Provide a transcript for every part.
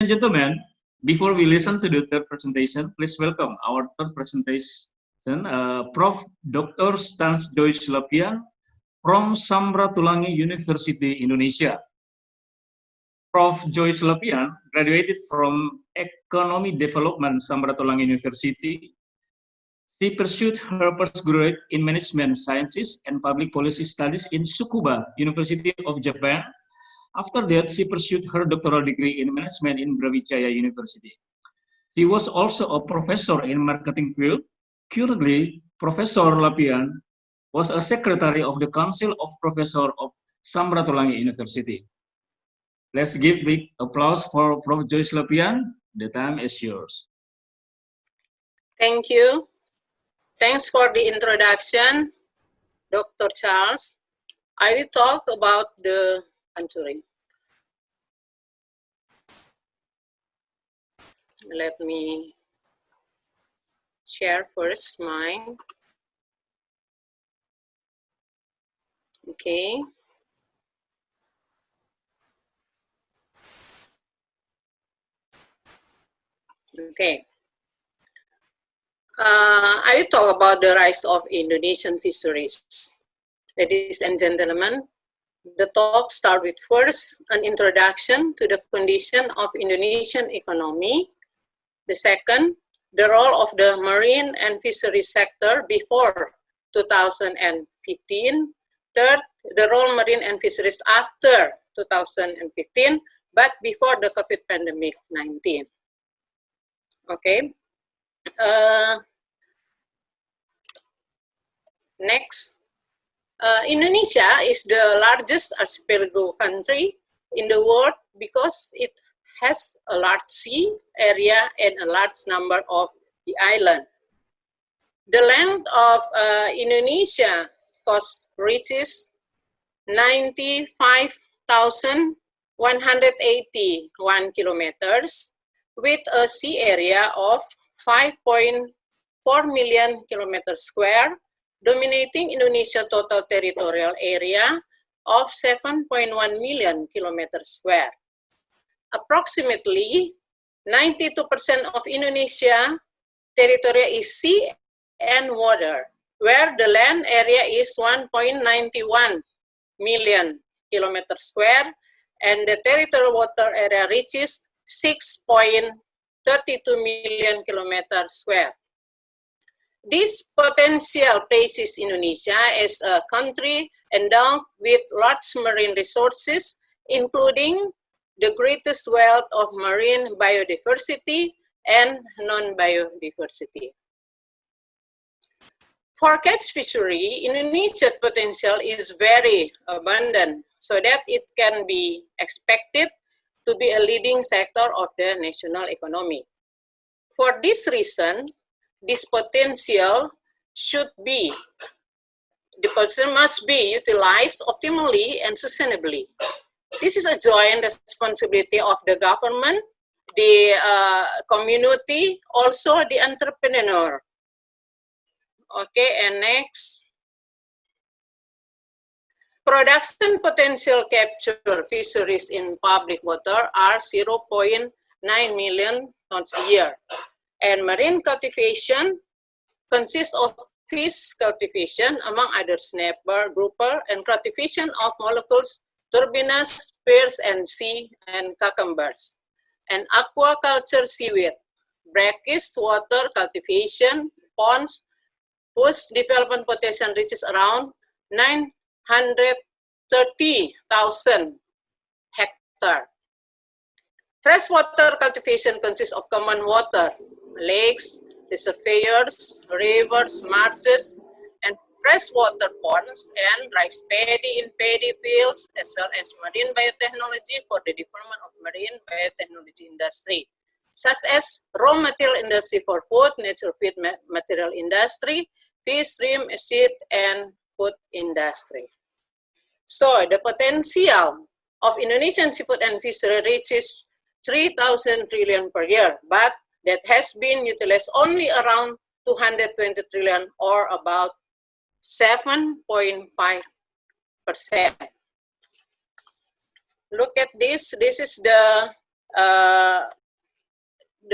and gentlemen, before we listen to the third presentation, please welcome our third presentation, Prof.Dr. Stanss.L.H.V from Ratulangi University, Indonesia. Prof. Joyce Lapian graduated from Economy Development Ratulangi University. She pursued her postgraduate in Management Sciences and Public Policy Studies in Tsukuba University of Japan. After that, she pursued her doctoral degree in management in Brawijaya University. She was also a professor in marketing field. Currently, Professor Lapian was a secretary of the Council of Professors of Ratulangi University. Let's give big applause for Prof. Joyce Lapian. The time is yours. Thank you. Thanks for the introduction, Dr. Charles. I will talk about the Let me share first mine. Okay. Okay. I will talk about the rise of Indonesian fisheries. Ladies and gentlemen, the talk starts with first an introduction to the condition of Indonesian economy. The second, the role of the marine and fisheries sector before 2015. Third, the role marine and fisheries after 2015, but before the COVID pandemic-19. Okay. Next, Indonesia is the largest archipelago country in the world because it has a large sea area and a large number of the islands. The length of Indonesia coast reaches 95,181 kilometers with a sea area of 5.4 million kilometers square, dominating Indonesia's total territorial area of 7.1 million kilometers square. Approximately 92% of Indonesia territory is sea and water, where the land area is 1.91 million kilometers square, and the territorial water area reaches 6.32 million kilometers square. This potential places Indonesia as a country endowed with large marine resources, including the greatest wealth of marine biodiversity and non-biodiversity. For catch fishery, Indonesia's potential is very abundant, so that it can be expected to be a leading sector of the national economy. For this reason, this potential must be utilized optimally and sustainably. This is a joint responsibility of the government, the community, also the entrepreneur. Okay, and next. Production potential capture fisheries in public water are 0.9 million tons a year. And marine cultivation consists of fish cultivation, among others, snapper, grouper, and cultivation of molluscs, turbinas, spears, and sea and cucumbers. And aquaculture seaweed, brackish water cultivation, ponds, whose development potential reaches around 930,000 hectares. Freshwater cultivation consists of common water, lakes, reservoirs, rivers, marshes, and freshwater ponds, and rice paddy in paddy fields, as well as marine biotechnology for the development of marine biotechnology industry, such as raw material industry for food, natural feed material industry, fish, shrimp, seed, and food industry. So the potential of Indonesian seafood and fishery reaches 3,000 trillion per year, but that has been utilized only around 220 trillion, or about 7.5%. Look at this. This is the the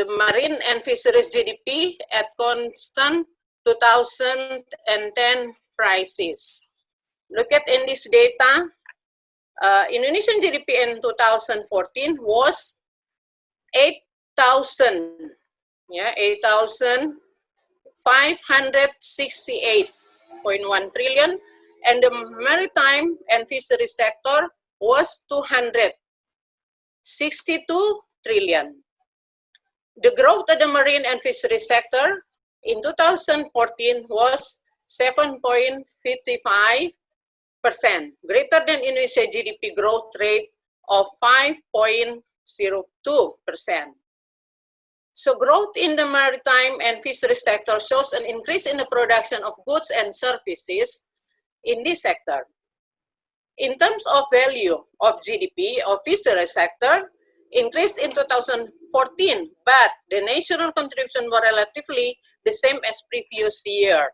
marine and fisheries GDP at constant 2010 prices. Look at in this data, Indonesian GDP in 2014 was 8,000, yeah, 8,568.1 trillion, and the maritime and fisheries sector was 262 trillion. The growth of the marine and fisheries sector in 2014 was 7.55%, greater than Indonesia GDP growth rate of 5.02%. So growth in the maritime and fisheries sector shows an increase in the production of goods and services in this sector. In terms of value of GDP of fisheries sector, increased in 2014, but the national contribution were relatively the same as previous year.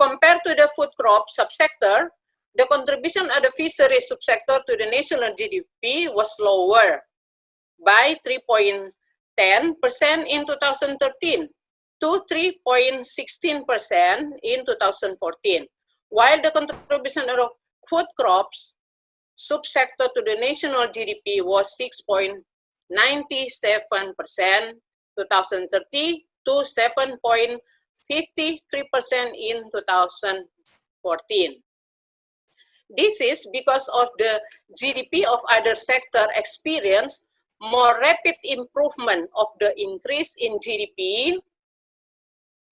Compared to the food crop subsector, the contribution of the fisheries subsector to the national GDP was lower by 3.10% in 2013 to 3.16% in 2014, while the contribution of food crops subsector to the national GDP was 6.97% 2030 to 7.53% in 2014. This is because of the GDP of other sector experienced more rapid improvement of the increase in GDP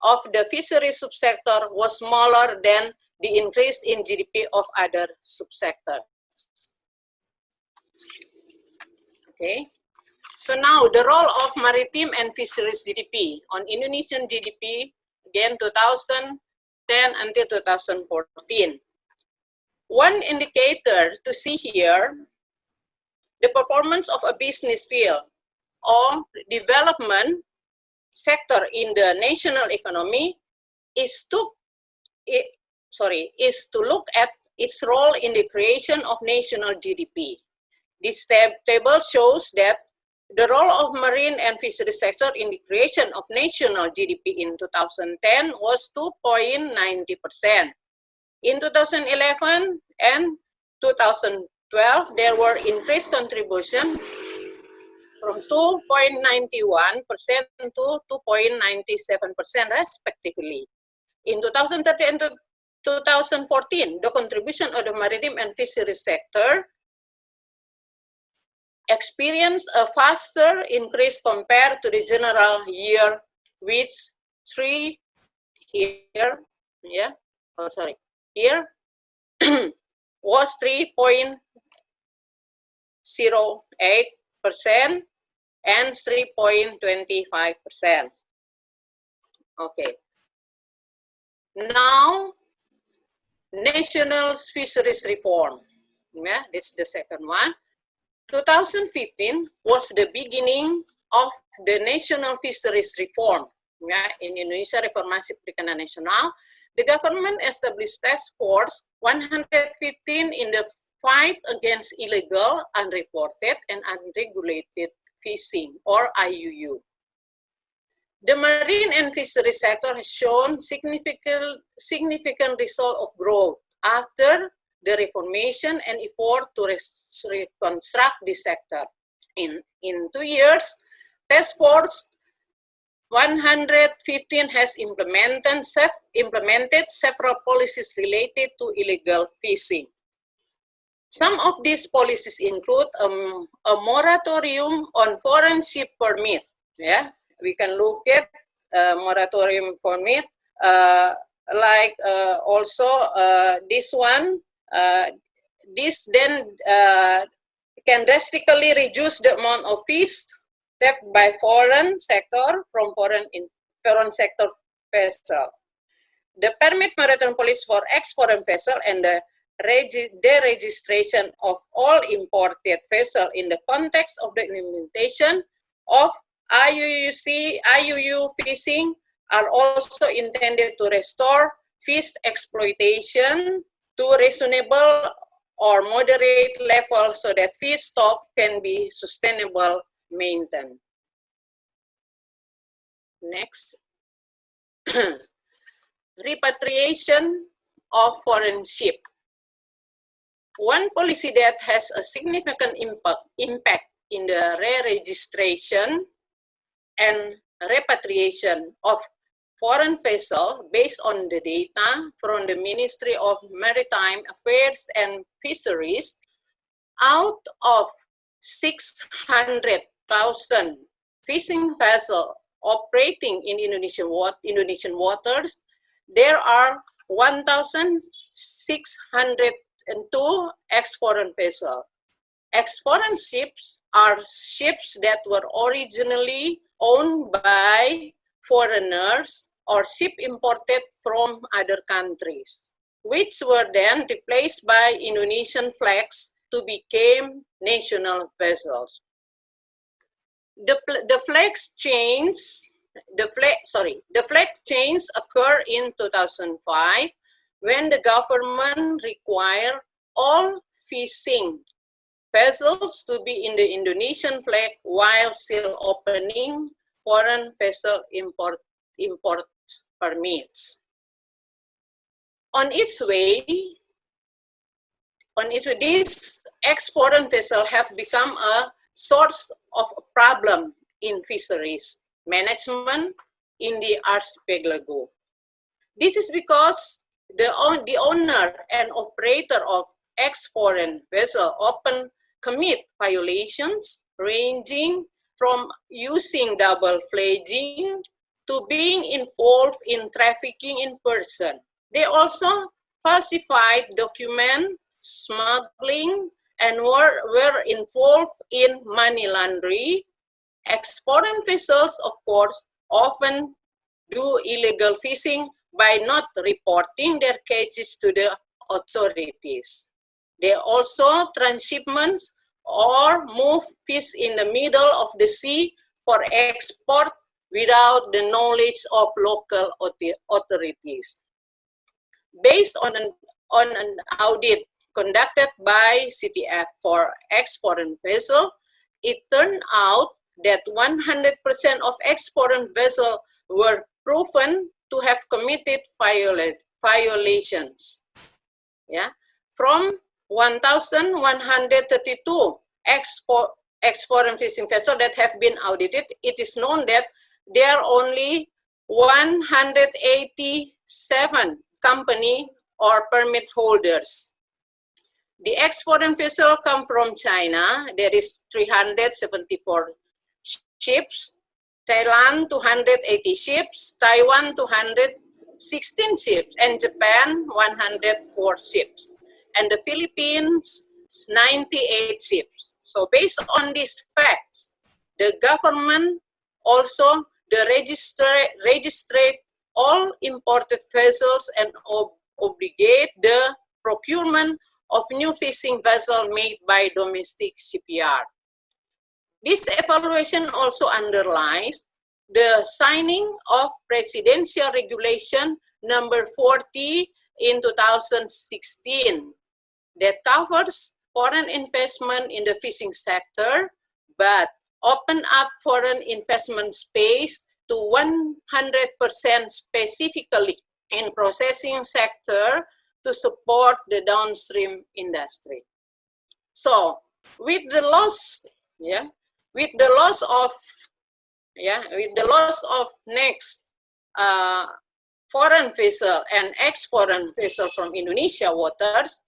of the fisheries subsector was smaller than the increase in GDP of other subsectors. Okay, so now the role of maritime and fisheries GDP on Indonesian GDP, again 2010 until 2014. One indicator to see here, the performance of a business field or development sector in the national economy is to look at its role in the creation of national GDP. This table shows that the role of marine and fisheries sector in the creation of national GDP in 2010 was 2.90%. In 2011 and 2012, there were increased contribution from 2.91% to 2.97% respectively. In 2013 and 2014, the contribution of the maritime and fisheries sector experienced a faster increase compared to the general year, which was 3.08% and 3.25%. Okay. Now, national fisheries reform. Yeah, this is the second one. 2015 was the beginning of the national fisheries reform. Yeah, in Indonesia, Reformasi Perikanan Nasional, the government established task force 115 in the fight against illegal, unreported, and unregulated fishing, or IUU. The marine and fisheries sector has shown significant result of growth after the reformation and effort to reconstruct the sector. In 2 years, Task Force 115 has implemented several policies related to illegal fishing. Some of these policies include a moratorium on foreign ship permit. Yeah, we can look at moratorium permit, this one. This then can drastically reduce the amount of fish tapped by foreign sector from foreign sector vessel. The permit maritime policy for ex-foreign vessel and the deregistration of all imported vessel in the context of the implementation of IUU fishing are also intended to restore fish exploitation to reasonable or moderate level so that fish stock can be sustainable maintained. Next. Repatriation of foreign ship. One policy that has a significant impact in the re-registration and repatriation of foreign vessels based on the data from the Ministry of Maritime Affairs and Fisheries, out of 600,000 fishing vessels operating in Indonesian waters, there are 1,602 ex-foreign vessels. Ex-foreign ships are ships that were originally owned by foreigners or ship imported from other countries, which were then replaced by Indonesian flags to become national vessels. The flag change occurred in 2005 when the government required all fishing vessels to be in the Indonesian flag while still opening foreign vessel import permits. On its way, these ex-foreign vessels have become a source of a problem in fisheries management in the archipelago. This is because the owner and operator of ex-foreign vessel often commit violations ranging from using double flagging to being involved in trafficking in person. They also falsified documents, smuggling, and were involved in money laundering. Ex-foreign vessels, of course, often do illegal fishing by not reporting their catches to the authorities. They also transshipment or move fish in the middle of the sea for export without the knowledge of local authorities. Based on an audit conducted by CTF for ex-foreign vessels, it turned out that 100% of ex-foreign vessels were proven to have committed violations. Yeah, from 1,132 ex-foreign fishing vessels that have been audited, it is known that there are only 187 company or permit holders. The ex-foreign vessels come from China. There is 374 ships, Thailand 280 ships, Taiwan 216 ships, and Japan 104 ships, and the Philippines 98 ships. So based on these facts, the government also registered all imported vessels and obligate the procurement of new fishing vessels made by domestic shipyard. This evaluation also underlies the signing of Presidential Regulation number 40 in 2016 that covers foreign investment in the fishing sector, but open up foreign investment space to 100% specifically in processing sector to support the downstream industry. So with the loss of next foreign vessel and ex-foreign vessel from Indonesia waters,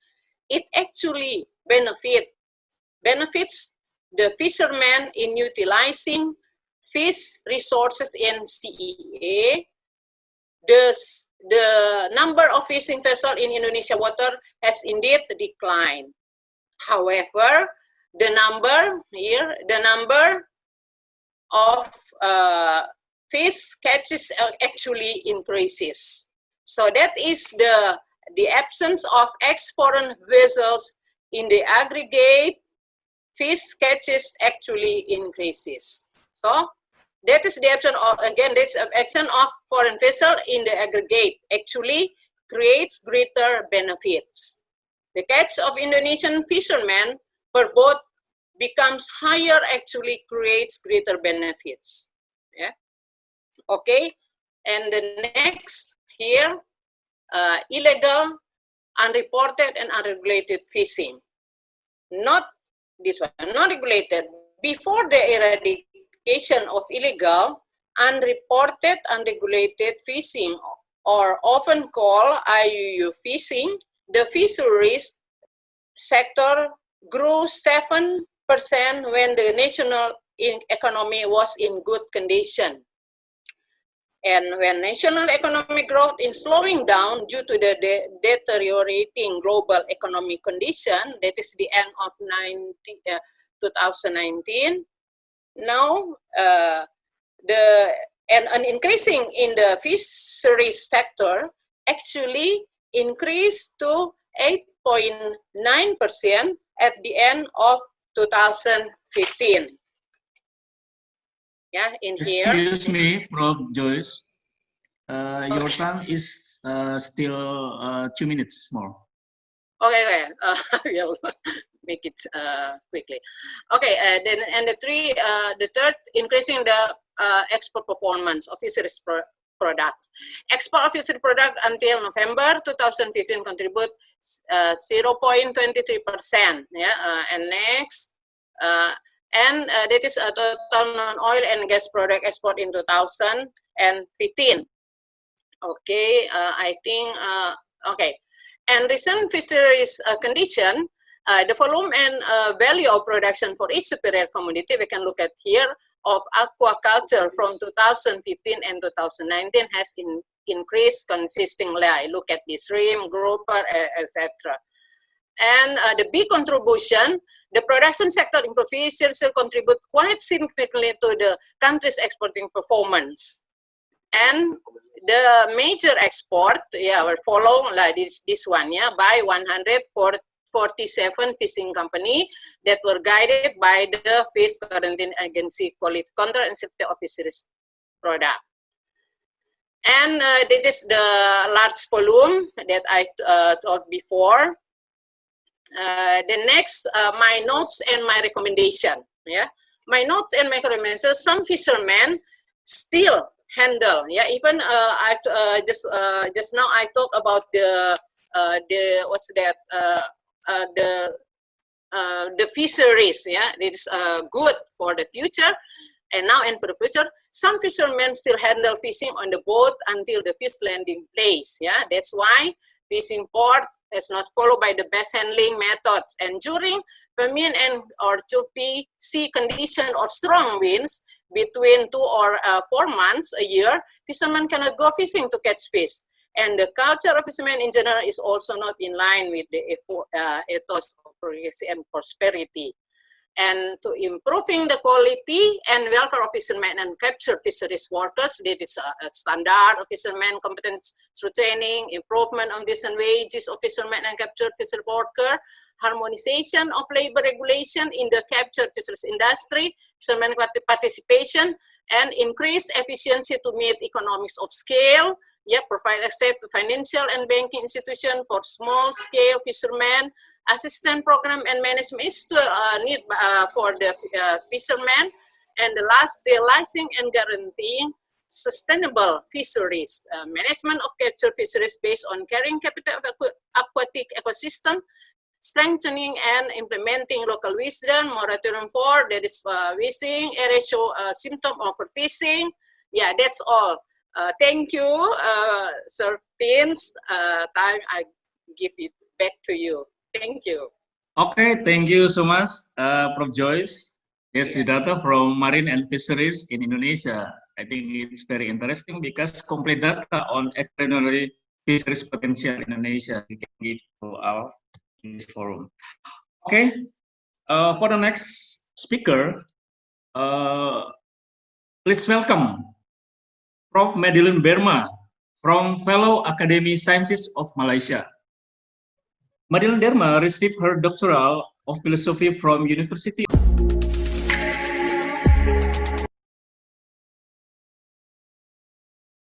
it actually benefits the fishermen in utilizing fish resources in CEA. The number of fishing vessels in Indonesia water has indeed declined. However, the number of fish catches actually increases. So that is the absence of ex-foreign vessels in the aggregate. Fish catches actually increases. So that is the absence of, again, this action of foreign vessel in the aggregate actually creates greater benefits. The catch of Indonesian fishermen per boat becomes higher, actually creates greater benefits. Yeah. Okay. And the next here, illegal, unreported, and unregulated fishing. Not this one, not regulated. Before the eradication of illegal, unreported, unregulated fishing, or often called IUU fishing, the fisheries sector grew 7% when the national economy was in good condition. And when national economic growth is slowing down due to the deteriorating global economic condition, that is the end of 2019, now an increasing in the fisheries sector actually increased to 8.9% at the end of 2015. Yeah, in here. Excuse me, Prof. Joyce. Your time is still 2 minutes more. Okay, we'll make it quickly. Okay, then and the third, increasing the export performance of fisheries products. Export of fisheries product until November 2015 contribute 0.23%. Yeah, and next. That is a total non-oil and gas product export in 2015. Okay, I think, okay. And recent fisheries condition, the volume and value of production for each superior commodity, we can look at here, of aquaculture from 2015 and 2019 has increased consistently. Look at the shrimp, grouper, etc. And the big contribution, the production sector in fisheries will contribute quite significantly to the country's exporting performance. And the major export, yeah, will follow like this one, yeah, by 147 fishing company that were guided by the Fish Quarantine Agency Quality Control and Safety of Fisheries product. And this is the large volume that I told before. The next, my notes and my recommendation. Yeah, my notes and my recommendation. Some fishermen still handle. Yeah, even I've just now I talked about the what's that? The fisheries. Yeah, it's good for the future, and now and for the future. Some fishermen still handle fishing on the boat until the fish landing place. Yeah, that's why fishing port is not followed by the best handling methods. And during Permian and or choppy sea condition or strong winds between 2 or 4 months a year, fishermen cannot go fishing to catch fish. And the culture of fishermen in general is also not in line with the ethos of progress and prosperity. And to improving the quality and welfare of fishermen and captured fisheries workers, that is a standard of fishermen competence through training, improvement on decent wages of fishermen and captured fisheries worker, harmonization of labor regulation in the captured fisheries industry, fishermen participation, and increased efficiency to meet economics of scale. Yeah, provide access to financial and banking institutions for small-scale fishermen. Assistance program and management is still need for the fishermen. And the last, realizing and guaranteeing sustainable fisheries. Management of captured fisheries based on carrying capital of aquatic ecosystem, strengthening and implementing local wisdom, moratorium for, that is fishing, ratio symptom of overfishing. Yeah, that's all. Thank you, Sir Pins. Time I give it back to you. Thank you. Okay, thank you so much, Prof. Joyce. Yes, the data from marine and fisheries in Indonesia. I think it's very interesting because complete data on extraordinary fisheries potential in Indonesia we can give to our in this forum. Okay, for the next speaker, please welcome Prof. Madeline Berma from Fellow Academy Sciences of Malaysia. Madeline Derma received her doctoral of philosophy from University